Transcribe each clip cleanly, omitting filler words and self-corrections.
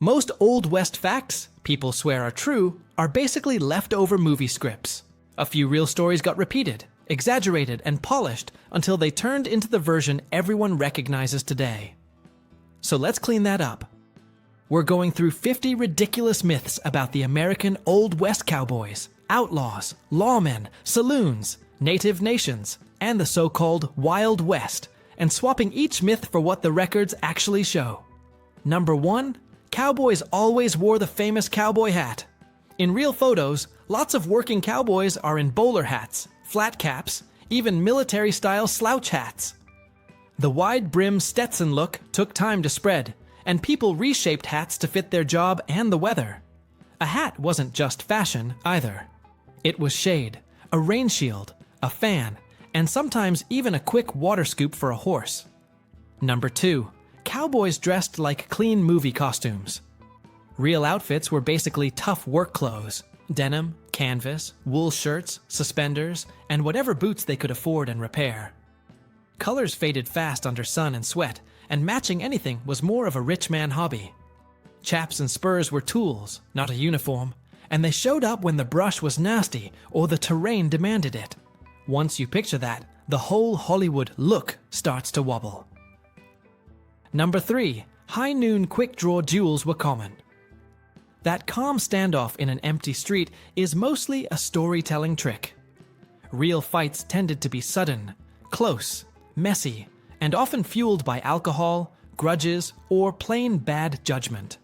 Most Old West facts people swear are true are basically leftover movie scripts. A few real stories got repeated, exaggerated, and polished until they turned into the version everyone recognizes today. So let's clean that up. We're going through 50 ridiculous myths about the American Old West cowboys, outlaws, lawmen, saloons, native nations, and the so-called Wild West, and swapping each myth for what the records actually show. Number 1. Cowboys always wore the famous cowboy hat. In real photos, lots of working cowboys are in bowler hats, flat caps, even military-style slouch hats. The wide-brim Stetson look took time to spread, and people reshaped hats to fit their job and the weather. A hat wasn't just fashion, either. It was shade, a rain shield, a fan, and sometimes even a quick water scoop for a horse. Number 2. Cowboys dressed like clean movie costumes. Real outfits were basically tough work clothes: denim, canvas, wool shirts, suspenders, and whatever boots they could afford and repair. Colors faded fast under sun and sweat, and matching anything was more of a rich man hobby. Chaps and spurs were tools, not a uniform, and they showed up when the brush was nasty or the terrain demanded it. Once you picture that, the whole Hollywood look starts to wobble. Number 3. High noon quick-draw duels were common. That calm standoff in an empty street is mostly a storytelling trick. Real fights tended to be sudden, close, messy, and often fueled by alcohol, grudges, or plain bad judgment.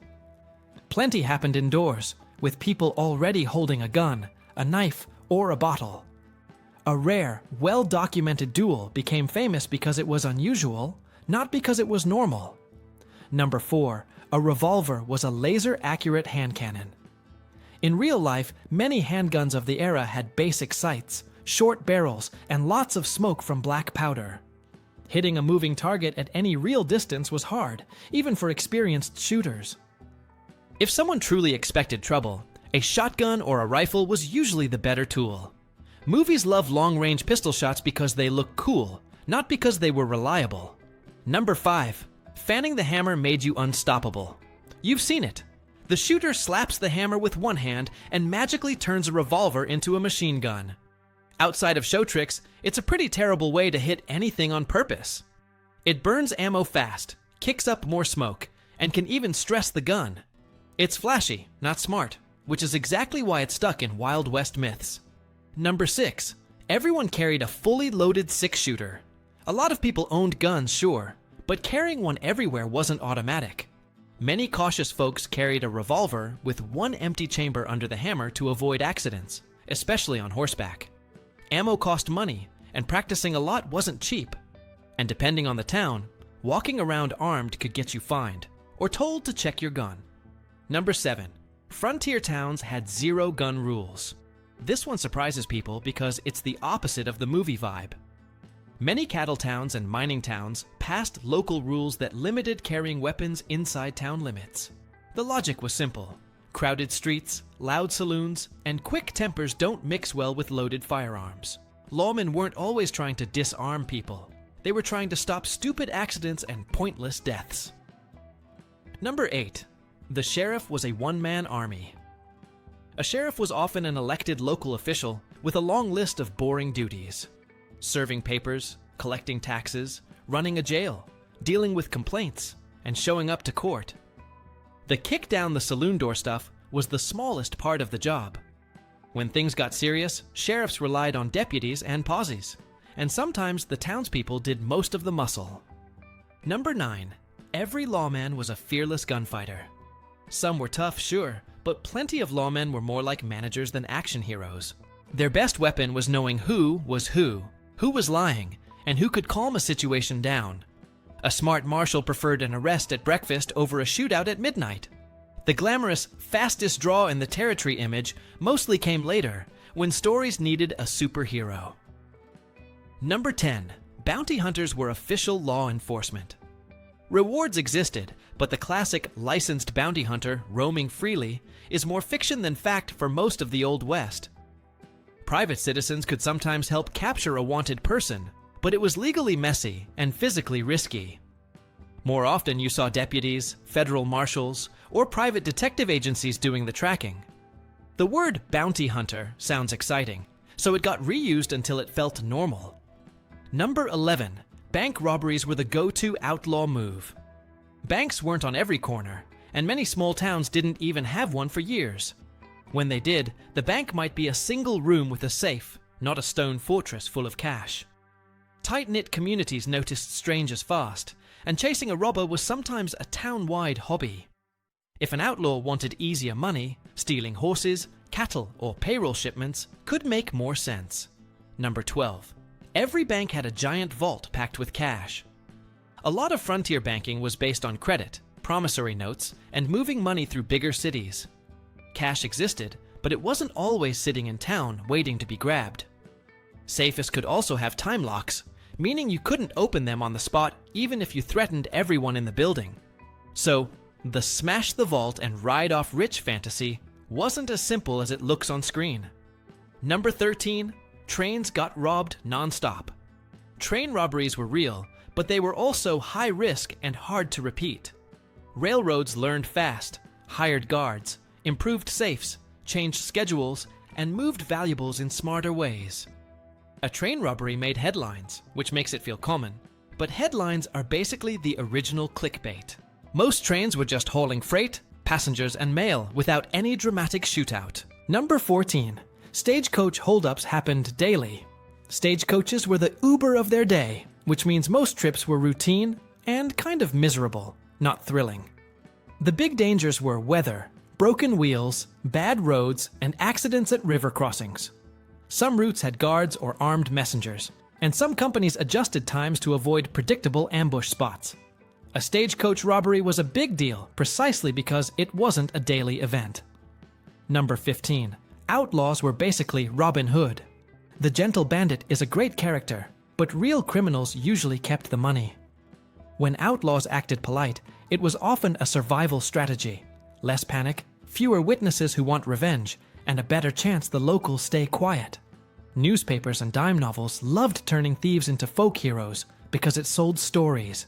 Plenty happened indoors, with people already holding a gun, a knife, or a bottle. A rare, well-documented duel became famous because it was unusual, not because it was normal. Number 4. A revolver was a laser-accurate hand cannon. In real life, many handguns of the era had basic sights, short barrels, and lots of smoke from black powder. Hitting a moving target at any real distance was hard, even for experienced shooters. If someone truly expected trouble, a shotgun or a rifle was usually the better tool. Movies love long-range pistol shots because they look cool, not because they were reliable. Number 5. Fanning the hammer made you unstoppable. You've seen it. The shooter slaps the hammer with one hand and magically turns a revolver into a machine gun. Outside of show tricks, it's a pretty terrible way to hit anything on purpose. It burns ammo fast, kicks up more smoke, and can even stress the gun. It's flashy, not smart, which is exactly why it's stuck in Wild West myths. Number 6. Everyone carried a fully loaded 6-shooter. A lot of people owned guns, sure, but carrying one everywhere wasn't automatic. Many cautious folks carried a revolver with one empty chamber under the hammer to avoid accidents, especially on horseback. Ammo cost money, and practicing a lot wasn't cheap. And depending on the town, walking around armed could get you fined, or told to check your gun. Number 7. Frontier towns had zero gun rules. This one surprises people because it's the opposite of the movie vibe. Many cattle towns and mining towns passed local rules that limited carrying weapons inside town limits. The logic was simple. Crowded streets, loud saloons, and quick tempers don't mix well with loaded firearms. Lawmen weren't always trying to disarm people. They were trying to stop stupid accidents and pointless deaths. Number 8. The sheriff was a one-man army. A sheriff was often an elected local official with a long list of boring duties. Serving papers, collecting taxes, running a jail, dealing with complaints, and showing up to court. The kick down the saloon door stuff was the smallest part of the job. When things got serious, sheriffs relied on deputies and posses, and sometimes the townspeople did most of the muscle. Number 9. Every lawman was a fearless gunfighter. Some were tough, sure, but plenty of lawmen were more like managers than action heroes. Their best weapon was knowing who was lying, and who could calm a situation down. A smart marshal preferred an arrest at breakfast over a shootout at midnight. The glamorous, fastest draw in the territory image mostly came later, when stories needed a superhero. Number 10. Bounty hunters were official law enforcement. Rewards existed, but the classic licensed bounty hunter roaming freely is more fiction than fact for most of the Old West. Private citizens could sometimes help capture a wanted person, but it was legally messy and physically risky. More often you saw deputies, federal marshals, or private detective agencies doing the tracking. The word bounty hunter sounds exciting, so it got reused until it felt normal. Number 11. Bank robberies were the go-to outlaw move. Banks weren't on every corner, and many small towns didn't even have one for years. When they did, the bank might be a single room with a safe, not a stone fortress full of cash. Tight-knit communities noticed strangers fast, and chasing a robber was sometimes a town-wide hobby. If an outlaw wanted easier money, stealing horses, cattle, or payroll shipments could make more sense. Number 12. Every bank had a giant vault packed with cash. A lot of frontier banking was based on credit, promissory notes, and moving money through bigger cities. Cash existed, but it wasn't always sitting in town waiting to be grabbed. Safes could also have time locks, meaning you couldn't open them on the spot even if you threatened everyone in the building. So, the smash the vault and ride off rich fantasy wasn't as simple as it looks on screen. Number 13. Trains got robbed non-stop. Train robberies were real, but they were also high risk and hard to repeat. Railroads learned fast, hired guards, improved safes, changed schedules, and moved valuables in smarter ways. A train robbery made headlines, which makes it feel common, but headlines are basically the original clickbait. Most trains were just hauling freight, passengers, and mail without any dramatic shootout. Number 14. Stagecoach holdups happened daily. Stagecoaches were the Uber of their day, which means most trips were routine and kind of miserable, not thrilling. The big dangers were weather, broken wheels, bad roads, and accidents at river crossings. Some routes had guards or armed messengers, and some companies adjusted times to avoid predictable ambush spots. A stagecoach robbery was a big deal precisely because it wasn't a daily event. Number 15. Outlaws were basically Robin Hood. The gentle bandit is a great character, but real criminals usually kept the money. When outlaws acted polite, it was often a survival strategy. Less panic, fewer witnesses who want revenge, and a better chance the locals stay quiet. Newspapers and dime novels loved turning thieves into folk heroes because it sold stories.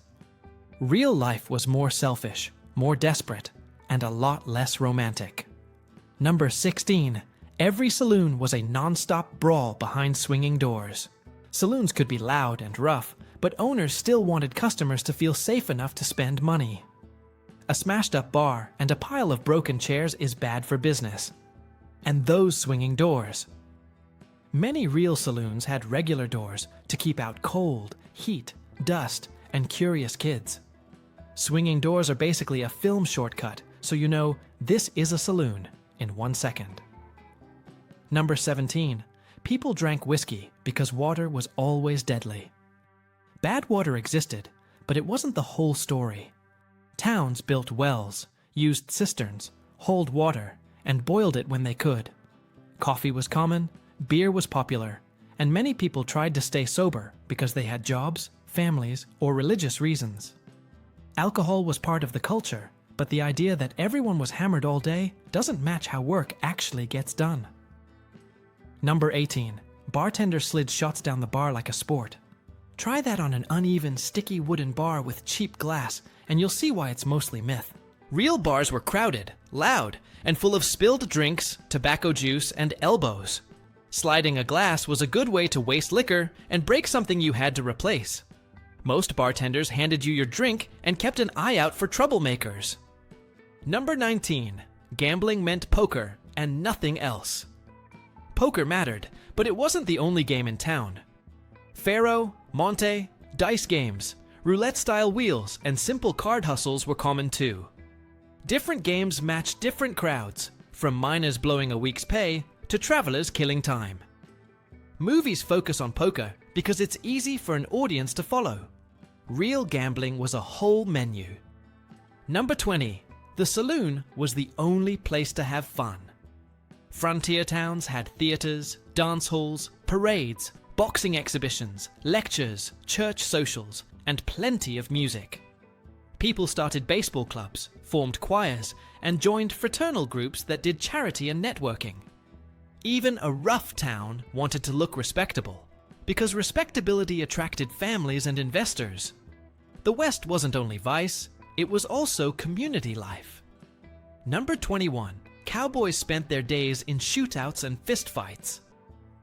Real life was more selfish, more desperate, and a lot less romantic. Number 16. Every saloon was a non-stop brawl behind swinging doors. Saloons could be loud and rough, but owners still wanted customers to feel safe enough to spend money. A smashed-up bar and a pile of broken chairs is bad for business. And those swinging doors. Many real saloons had regular doors to keep out cold, heat, dust, and curious kids. Swinging doors are basically a film shortcut, so you know this is a saloon in 1 second. Number 17. People drank whiskey because water was always deadly. Bad water existed, but it wasn't the whole story. Towns built wells, used cisterns, hauled water, and boiled it when they could. Coffee was common, beer was popular, and many people tried to stay sober because they had jobs, families, or religious reasons. Alcohol was part of the culture, but the idea that everyone was hammered all day doesn't match how work actually gets done. Number 18. Bartenders slid shots down the bar like a sport. Try that on an uneven, sticky wooden bar with cheap glass, and you'll see why it's mostly myth. Real bars were crowded, loud, and full of spilled drinks, tobacco juice, and elbows. Sliding a glass was a good way to waste liquor and break something you had to replace. Most bartenders handed you your drink and kept an eye out for troublemakers. Number 19. Gambling meant poker and nothing else. Poker mattered, but it wasn't the only game in town. Faro, Monte, dice games, roulette-style wheels, and simple card hustles were common too. Different games matched different crowds, from miners blowing a week's pay to travelers killing time. Movies focus on poker because it's easy for an audience to follow. Real gambling was a whole menu. Number 20. The saloon was the only place to have fun. Frontier towns had theaters, dance halls, parades, boxing exhibitions, lectures, church socials, and plenty of music. People started baseball clubs, formed choirs, and joined fraternal groups that did charity and networking. Even a rough town wanted to look respectable, because respectability attracted families and investors. The West wasn't only vice, it was also community life. Number 21. Cowboys spent their days in shootouts and fistfights.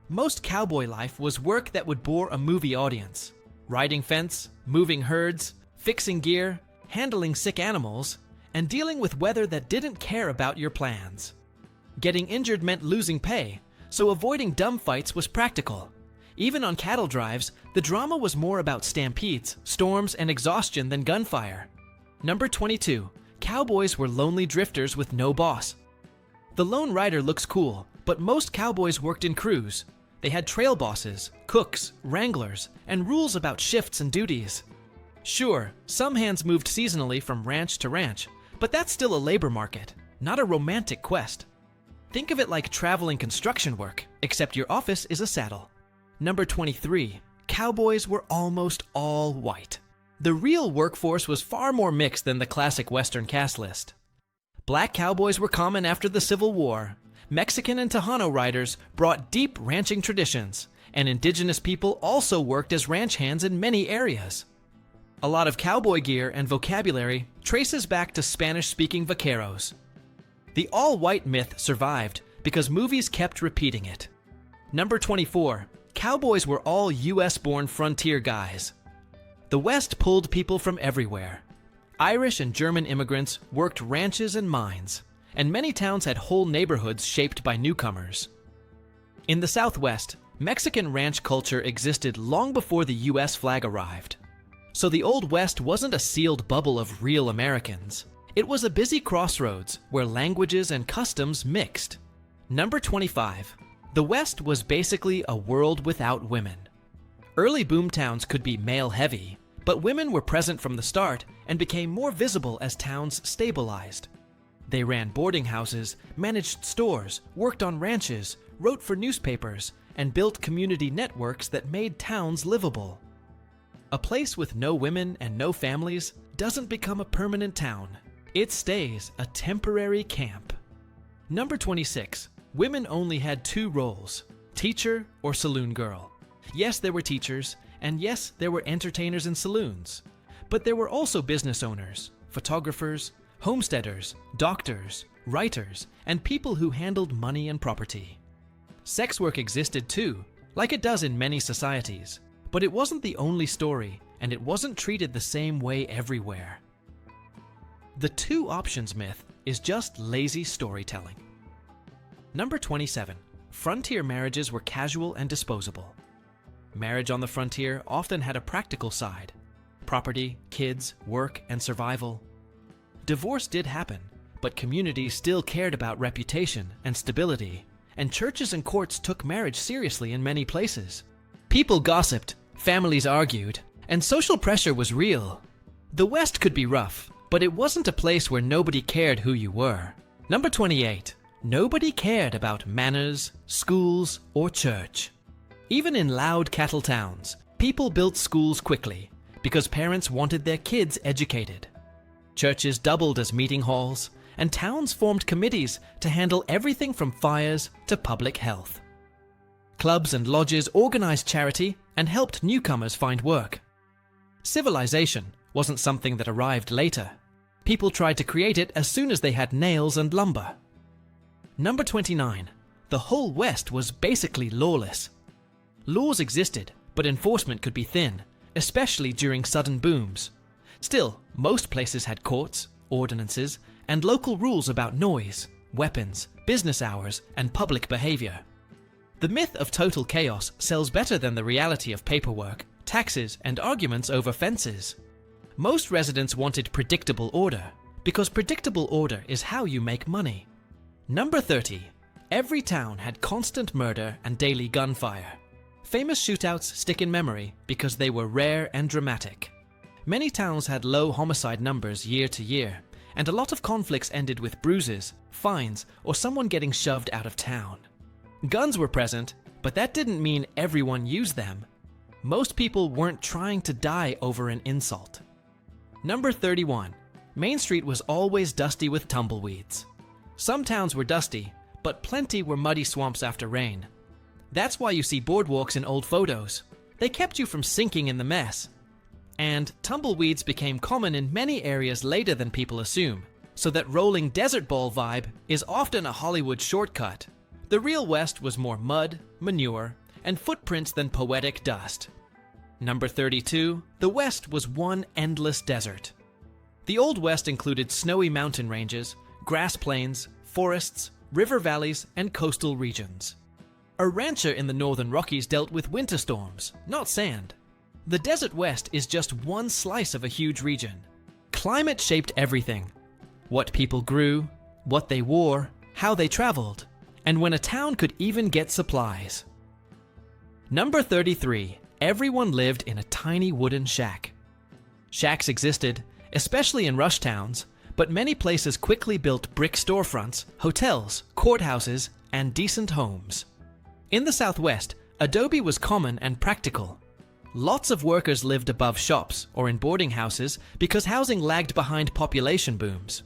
Most cowboy life was work that would bore a movie audience. Riding fence, moving herds, fixing gear, handling sick animals, and dealing with weather that didn't care about your plans. Getting injured meant losing pay, so avoiding dumb fights was practical. Even on cattle drives, the drama was more about stampedes, storms, and exhaustion than gunfire. Number 22. Cowboys were lonely drifters with no boss. The lone rider looks cool, but most cowboys worked in crews. They had trail bosses, cooks, wranglers, and rules about shifts and duties. Sure, some hands moved seasonally from ranch to ranch, but that's still a labor market, not a romantic quest. Think of it like traveling construction work, except your office is a saddle. Number 23. Cowboys were almost all white. The real workforce was far more mixed than the classic Western caste list. Black cowboys were common after the Civil War. Mexican and Tejano riders brought deep ranching traditions, and indigenous people also worked as ranch hands in many areas. A lot of cowboy gear and vocabulary traces back to Spanish-speaking vaqueros. The all-white myth survived because movies kept repeating it. Number 24. Cowboys were all US-born frontier guys. The West pulled people from everywhere. Irish and German immigrants worked ranches and mines, and many towns had whole neighborhoods shaped by newcomers. In the Southwest, Mexican ranch culture existed long before the US flag arrived. So the Old West wasn't a sealed bubble of real Americans. It was a busy crossroads where languages and customs mixed. Number 25. The West was basically a world without women. Early boomtowns could be male-heavy, but women were present from the start and became more visible as towns stabilized. They ran boarding houses, managed stores, worked on ranches, wrote for newspapers, and built community networks that made towns livable. A place with no women and no families doesn't become a permanent town. It stays a temporary camp. Number 26. Women only had two roles, teacher or saloon girl. Yes, there were teachers, and yes, there were entertainers in saloons. But there were also business owners, photographers, homesteaders, doctors, writers, and people who handled money and property. Sex work existed too, like it does in many societies, but it wasn't the only story, and it wasn't treated the same way everywhere. The two options myth is just lazy storytelling. Number 27. Frontier marriages were casual and disposable. Marriage on the frontier often had a practical side: property, kids, work, and survival. Divorce did happen, but communities still cared about reputation and stability, and churches and courts took marriage seriously in many places. People gossiped, families argued, and social pressure was real. The West could be rough, but it wasn't a place where nobody cared who you were. Number 28. Nobody cared about manners, schools, or church. Even in loud cattle towns, people built schools quickly because parents wanted their kids educated. Churches doubled as meeting halls, and towns formed committees to handle everything from fires to public health. Clubs and lodges organized charity and helped newcomers find work. Civilization wasn't something that arrived later. People tried to create it as soon as they had nails and lumber. Number 29. The whole West was basically lawless. Laws existed, but enforcement could be thin, especially during sudden booms. Still, most places had courts, ordinances, and local rules about noise, weapons, business hours, and public behavior. The myth of total chaos sells better than the reality of paperwork, taxes, and arguments over fences. Most residents wanted predictable order, because predictable order is how you make money. Number 30. Every town had constant murder and daily gunfire. Famous shootouts stick in memory because they were rare and dramatic. Many towns had low homicide numbers year to year, and a lot of conflicts ended with bruises, fines, or someone getting shoved out of town. Guns were present, but that didn't mean everyone used them. Most people weren't trying to die over an insult. Number 31. Main Street was always dusty with tumbleweeds. Some towns were dusty, but plenty were muddy swamps after rain. That's why you see boardwalks in old photos. They kept you from sinking in the mess. And tumbleweeds became common in many areas later than people assume, so that rolling desert ball vibe is often a Hollywood shortcut. The real West was more mud, manure, and footprints than poetic dust. Number 32, the West was one endless desert. The Old West included snowy mountain ranges, grass plains, forests, river valleys, and coastal regions. A rancher in the northern Rockies dealt with winter storms, not sand. The Desert West is just one slice of a huge region. Climate shaped everything. What people grew, what they wore, how they traveled, and when a town could even get supplies. Number 33, everyone lived in a tiny wooden shack. Shacks existed, especially in rush towns, but many places quickly built brick storefronts, hotels, courthouses, and decent homes. In the Southwest, adobe was common and practical. Lots of workers lived above shops or in boarding houses because housing lagged behind population booms.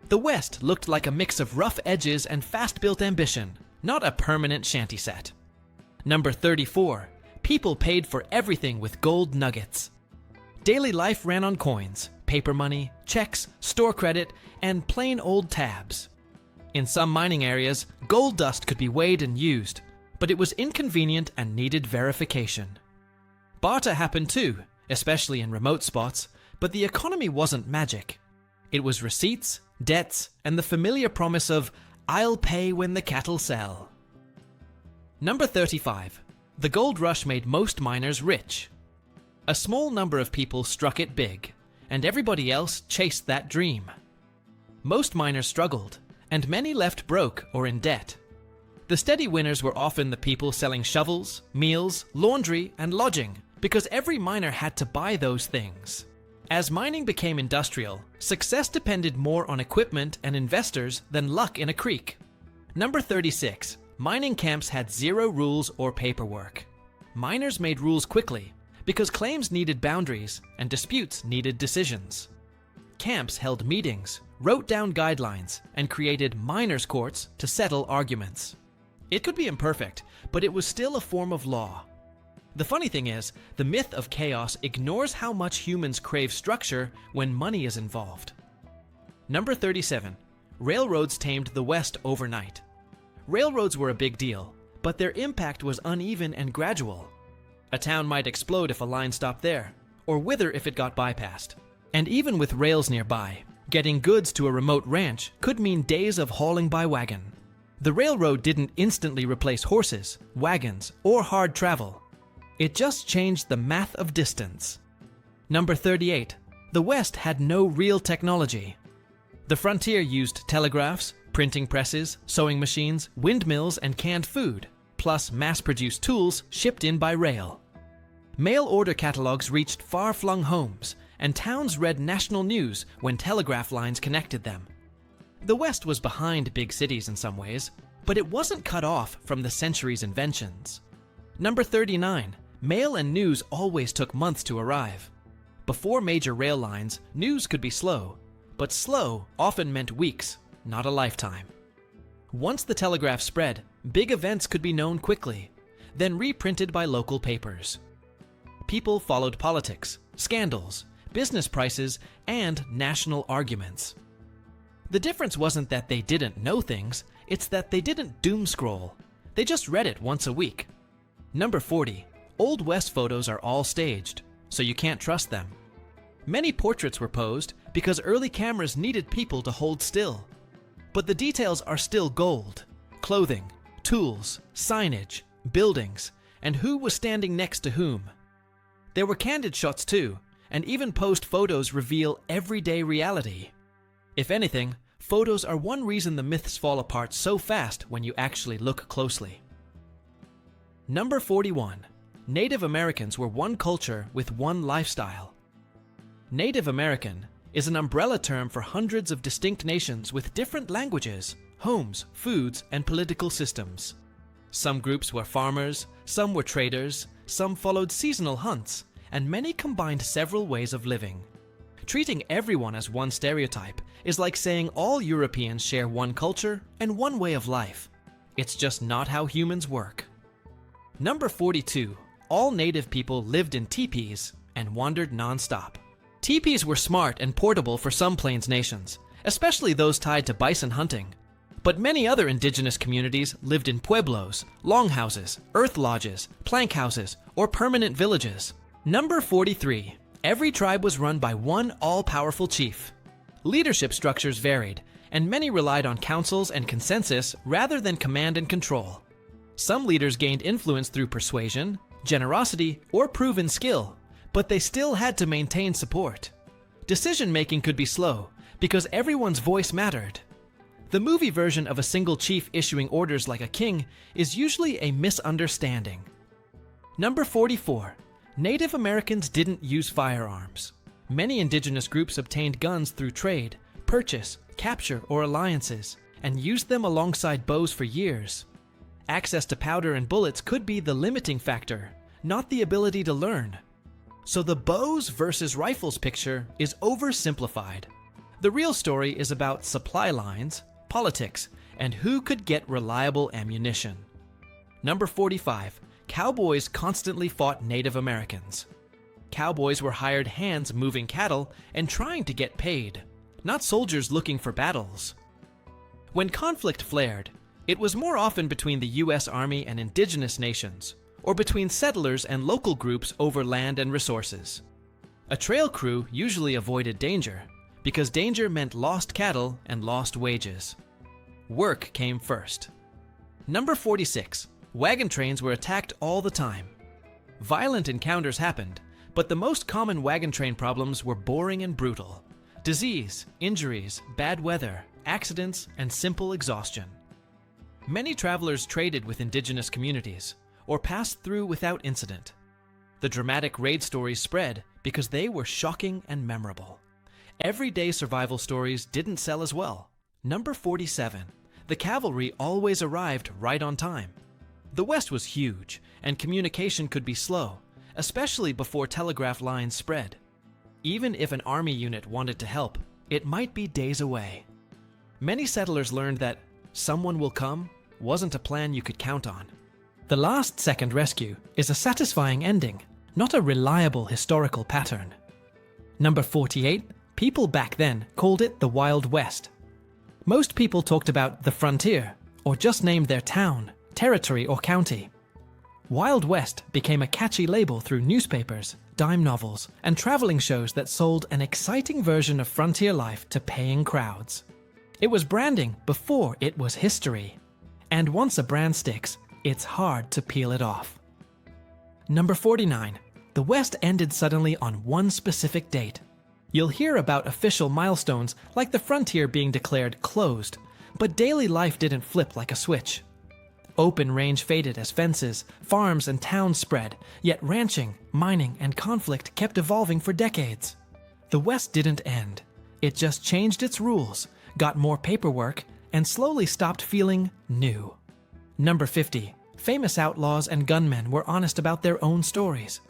The West looked like a mix of rough edges and fast-built ambition, not a permanent shanty set. Number 34, people paid for everything with gold nuggets. Daily life ran on coins, paper money, checks, store credit, and plain old tabs. In some mining areas, gold dust could be weighed and used, but it was inconvenient and needed verification. Barter happened too, especially in remote spots, but the economy wasn't magic. It was receipts, debts, and the familiar promise of, "I'll pay when the cattle sell." Number 35. The gold rush made most miners rich. A small number of people struck it big, and everybody else chased that dream. Most miners struggled, and many left broke or in debt. The steady winners were often the people selling shovels, meals, laundry, and lodging, because every miner had to buy those things. As mining became industrial, success depended more on equipment and investors than luck in a creek. Number 36. Mining camps had zero rules or paperwork. Miners made rules quickly, because claims needed boundaries and disputes needed decisions. Camps held meetings, wrote down guidelines, and created miners' courts to settle arguments. It could be imperfect, but it was still a form of law. The funny thing is, the myth of chaos ignores how much humans crave structure when money is involved. Number 37. Railroads tamed the West overnight. Railroads were a big deal, but their impact was uneven and gradual. A town might explode if a line stopped there, or wither if it got bypassed. And even with rails nearby, getting goods to a remote ranch could mean days of hauling by wagon. The railroad didn't instantly replace horses, wagons, or hard travel. It just changed the math of distance. Number 38. The West had no real technology. The frontier used telegraphs, printing presses, sewing machines, windmills, and canned food, plus mass-produced tools shipped in by rail. Mail order catalogs reached far-flung homes, and towns read national news when telegraph lines connected them. The West was behind big cities in some ways, but it wasn't cut off from the century's inventions. Number 39. Mail and news always took months to arrive. Before major rail lines, news could be slow, but slow often meant weeks, not a lifetime. Once the telegraph spread, big events could be known quickly, then reprinted by local papers. People followed politics, scandals, business prices, and national arguments. The difference wasn't that they didn't know things, it's that they didn't doom scroll. They just read it once a week. Number 40. Old West photos are all staged, so you can't trust them. Many portraits were posed because early cameras needed people to hold still. But the details are still gold. Clothing, tools, signage, buildings, and who was standing next to whom. There were candid shots too, and even post photos reveal everyday reality. If anything, photos are one reason the myths fall apart so fast when you actually look closely. Number 41. Native Americans were one culture with one lifestyle. Native American is an umbrella term for hundreds of distinct nations with different languages, homes, foods, and political systems. Some groups were farmers, some were traders, some followed seasonal hunts, and many combined several ways of living. Treating everyone as one stereotype is like saying all Europeans share one culture and one way of life. It's just not how humans work. Number 42. All native people lived in teepees and wandered non-stop. Teepees were smart and portable for some plains nations, especially those tied to bison hunting. But many other indigenous communities lived in pueblos, longhouses, earth lodges, plank houses, or permanent villages. Number 43. Every tribe was run by one all-powerful chief. Leadership structures varied, and many relied on councils and consensus rather than command and control. Some leaders gained influence through persuasion, generosity, or proven skill, but they still had to maintain support. Decision-making could be slow, because everyone's voice mattered. The movie version of a single chief issuing orders like a king is usually a misunderstanding. Number 44. Native Americans didn't use firearms. Many indigenous groups obtained guns through trade, purchase, capture, or alliances, and used them alongside bows for years. Access to powder and bullets could be the limiting factor, not the ability to learn. So the bows versus rifles picture is oversimplified. The real story is about supply lines, politics, and who could get reliable ammunition. Number 45. Cowboys constantly fought Native Americans. Cowboys were hired hands moving cattle and trying to get paid, not soldiers looking for battles. When conflict flared, it was more often between the U.S. Army and indigenous nations, or between settlers and local groups over land and resources. A trail crew usually avoided danger, because danger meant lost cattle and lost wages. Work came first. Number 46. Wagon trains were attacked all the time. Violent encounters happened, but the most common wagon train problems were boring and brutal. Disease, injuries, bad weather, accidents, and simple exhaustion. Many travelers traded with indigenous communities, or passed through without incident. The dramatic raid stories spread because they were shocking and memorable. Everyday survival stories didn't sell as well. Number 47. The cavalry always arrived right on time. The West was huge, and communication could be slow, especially before telegraph lines spread. Even if an army unit wanted to help, it might be days away. Many settlers learned that "someone will come" wasn't a plan you could count on. The last-second rescue is a satisfying ending, not a reliable historical pattern. Number 48. People back then called it the Wild West. Most people talked about the frontier, or just named their town, territory, or county. Wild West became a catchy label through newspapers, dime novels, and traveling shows that sold an exciting version of frontier life to paying crowds. It was branding before it was history. And once a brand sticks, it's hard to peel it off. Number 49. The West ended suddenly on one specific date. You'll hear about official milestones like the frontier being declared closed, but daily life didn't flip like a switch. Open range faded as fences, farms, and towns spread, yet ranching, mining, and conflict kept evolving for decades. The West didn't end. It just changed its rules, got more paperwork, and slowly stopped feeling new. Number 50. Famous outlaws and gunmen were honest about their own stories.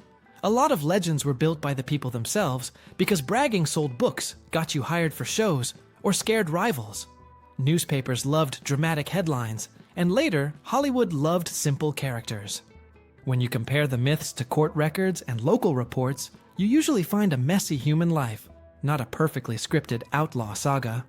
A lot of legends were built by the people themselves because bragging sold books, got you hired for shows, or scared rivals. Newspapers loved dramatic headlines, and later, Hollywood loved simple characters. When you compare the myths to court records and local reports, you usually find a messy human life, not a perfectly scripted outlaw saga.